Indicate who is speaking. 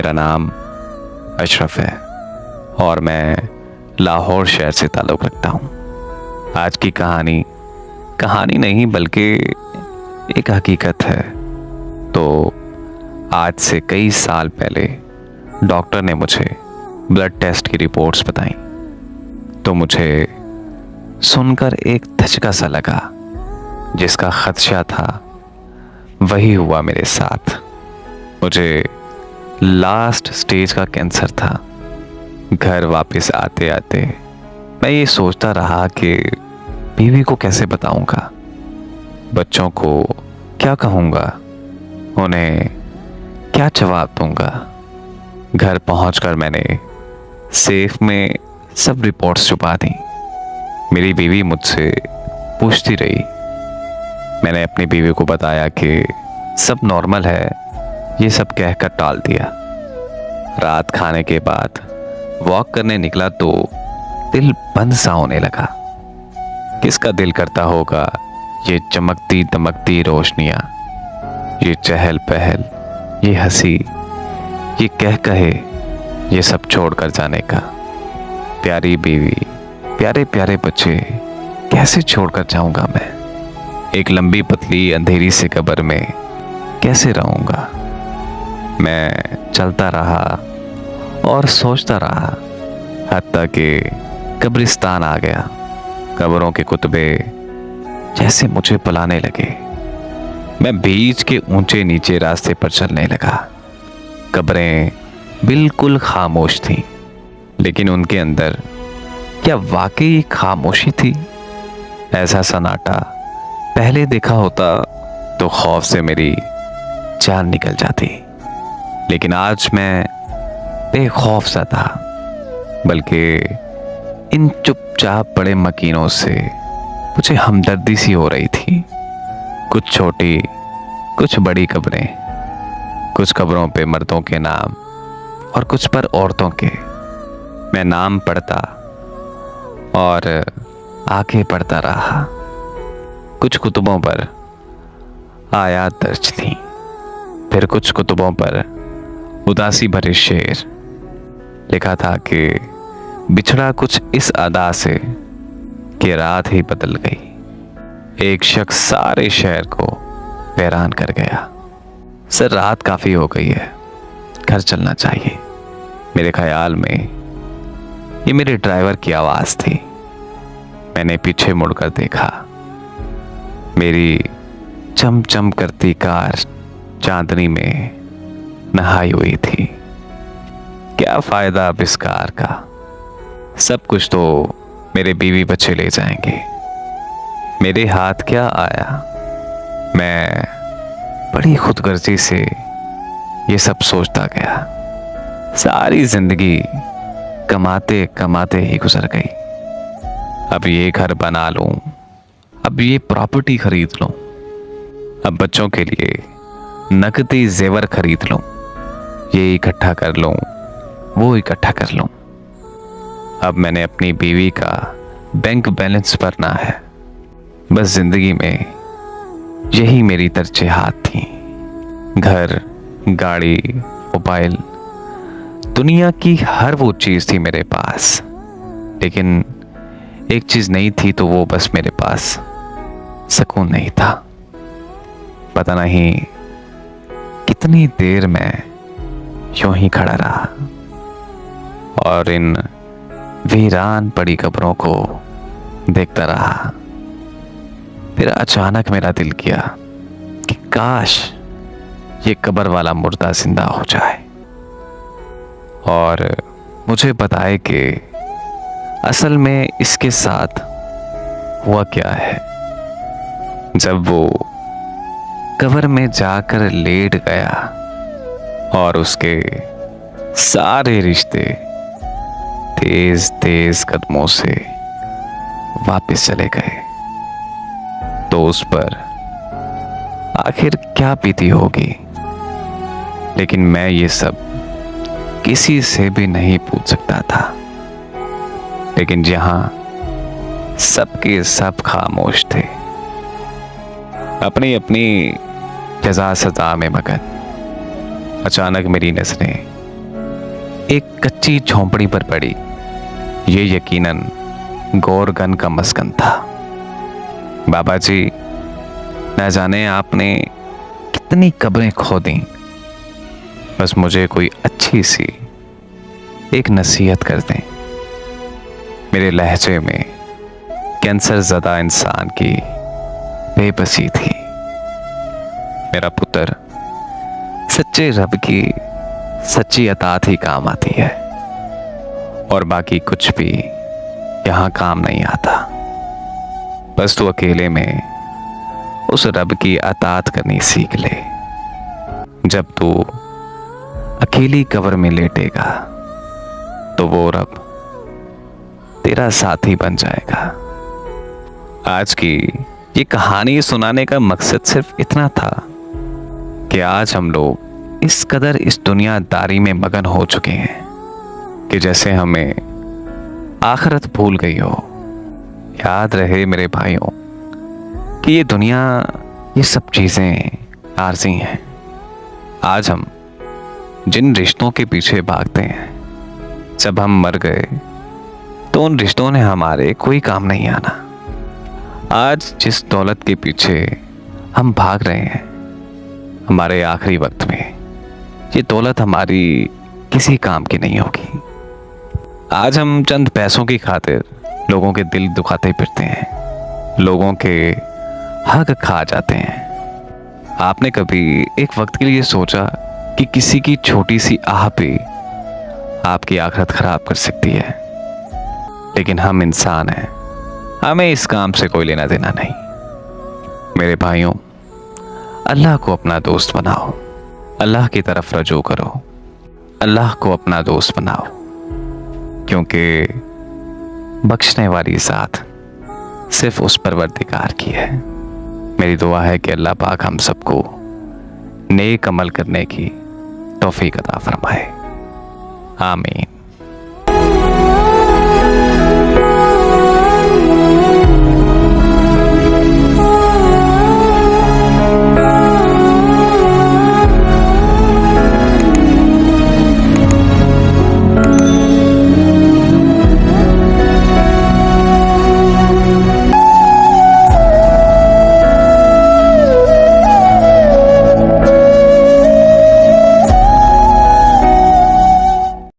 Speaker 1: मेरा नाम अशरफ है और मैं लाहौर शहर से ताल्लुक़ रखता हूँ। आज की कहानी नहीं बल्कि एक हकीकत है। तो आज से कई साल पहले डॉक्टर ने मुझे ब्लड टेस्ट की रिपोर्ट्स बताई तो मुझे सुनकर एक धचका सा लगा। जिसका खदशा था वही हुआ मेरे साथ। मुझे लास्ट स्टेज का कैंसर था। घर वापस आते आते मैं ये सोचता रहा कि बीवी को कैसे बताऊंगा, बच्चों को क्या कहूंगा, उन्हें क्या जवाब दूंगा। घर पहुंचकर मैंने सेफ में सब रिपोर्ट्स छुपा दी। मेरी बीवी मुझसे पूछती रही। मैंने अपनी बीवी को बताया कि सब नॉर्मल है, ये सब कहकर टाल दिया। रात खाने के बाद वॉक करने निकला तो दिल बंद सा होने लगा। किसका दिल करता होगा ये चमकती दमकती रोशनियां, ये चहल पहल, ये हंसी, ये कहे ये सब छोड़कर जाने का। प्यारी बीवी, प्यारे प्यारे बच्चे कैसे छोड़कर जाऊंगा मैं। एक लंबी पतली अंधेरी से कब्र में कैसे रहूंगा। मैं चलता रहा और सोचता रहा, हत्ता कि कब्रिस्तान आ गया। कब्रों के कुतबे जैसे मुझे बुलाने लगे। मैं बीच के ऊंचे नीचे रास्ते पर चलने लगा। कब्रें बिल्कुल खामोश थीं, लेकिन उनके अंदर क्या वाकई खामोशी थी? ऐसा सन्नाटा पहले देखा होता तो खौफ से मेरी जान निकल जाती। लेकिन आज मैं बेखौफ सा था, बल्कि इन चुपचाप बड़े मकीनों से मुझे हमदर्दी सी हो रही थी। कुछ छोटी कुछ बड़ी कब्रें, कुछ कब्रों पे मर्दों के नाम और कुछ पर औरतों के। मैं नाम पढ़ता और आगे पढ़ता रहा। कुछ कुतुबों पर आयात दर्ज थी, फिर कुछ कुतुबों पर उदासी भरे शेर। लिखा था कि बिछड़ा कुछ इस अदा से कि रात ही बदल गई। एक शख्स सारे शहर को हैरान कर गया। सर, रात काफी हो गई है, घर चलना चाहिए। मेरे ख्याल में ये मेरे ड्राइवर की आवाज थी। मैंने पीछे मुड़कर देखा। मेरी चमचम करती कार चांदनी में नहाई हुई थी। क्या फायदा अब इस कार का? सब कुछ तो मेरे बीवी बच्चे ले जाएंगे। मेरे हाथ क्या आया? मैं बड़ी खुदगर्जी से ये सब सोचता गया। सारी जिंदगी कमाते कमाते ही गुजर गई। अब ये घर बना लूं, अब ये प्रॉपर्टी खरीद लूं, अब बच्चों के लिए नकदी जेवर खरीद लूं, ये इकट्ठा कर लूं, वो इकट्ठा कर लूं। अब मैंने अपनी बीवी का बैंक बैलेंस भरना है। बस जिंदगी में यही मेरी तरजीहात थी। घर, गाड़ी, मोबाइल, दुनिया की हर वो चीज थी मेरे पास। लेकिन एक चीज नहीं थी, तो वो बस मेरे पास सुकून नहीं था। पता नहीं कितनी देर मैं यूं ही खड़ा रहा और इन वीरान पड़ी कब्रों को देखता रहा। फिर अचानक मेरा दिल किया कि काश ये कब्र वाला मुर्दा जिंदा हो जाए और मुझे बताए कि असल में इसके साथ हुआ क्या है। जब वो कब्र में जाकर लेट गया और उसके सारे रिश्ते तेज तेज कदमों से वापस चले गए, तो उस पर आखिर क्या बीती होगी। लेकिन मैं ये सब किसी से भी नहीं पूछ सकता था। लेकिन जहां सबके सब खामोश थे, अपनी अपनी जजा सजा में मगन, अचानक मेरी नजरें एक कच्ची झोंपड़ी पर पड़ी। ये यकीनन गोरगन का मस्कन था। बाबा जी, न जाने आपने कितनी कब्रें खोदी, बस मुझे कोई अच्छी सी एक नसीहत कर दें। मेरे लहजे में कैंसर ज़दा इंसान की बेबसी थी। मेरा पुत्र सच्चे रब की सच्ची अतात ही काम आती है, और बाकी कुछ भी यहां काम नहीं आता। बस तू अकेले में उस रब की अतात करनी सीख ले। जब तू अकेली कब्र में लेटेगा तो वो रब तेरा साथी बन जाएगा। आज की ये कहानी सुनाने का मकसद सिर्फ इतना था कि आज हम लोग इस कदर इस दुनियादारी में मगन हो चुके हैं कि जैसे हमें आखिरत भूल गई हो। याद रहे मेरे भाइयों कि ये दुनिया, ये सब चीजें आरज़ी हैं। आज हम जिन रिश्तों के पीछे भागते हैं, जब हम मर गए तो उन रिश्तों ने हमारे कोई काम नहीं आना। आज जिस दौलत के पीछे हम भाग रहे हैं हमारे आखिरी वक्त में, ये दौलत हमारी किसी काम की नहीं होगी। आज हम चंद पैसों की खातिर लोगों के दिल दुखाते फिरते हैं, लोगों के हक खा जाते हैं। आपने कभी एक वक्त के लिए सोचा कि किसी की छोटी सी आह पे आपकी आखिरत खराब कर सकती है? लेकिन हम इंसान हैं, हमें इस काम से कोई लेना देना नहीं। मेरे भाइयों, अल्लाह को अपना दोस्त बनाओ, अल्लाह की तरफ रजू करो, अल्लाह को अपना दोस्त बनाओ, क्योंकि बख्शने वाली ज़ात सिर्फ उस परवरदिगार की है। मेरी दुआ है कि अल्लाह पाक हम सबको नेक अमल करने की तौफीक अता फरमाए। आमीन।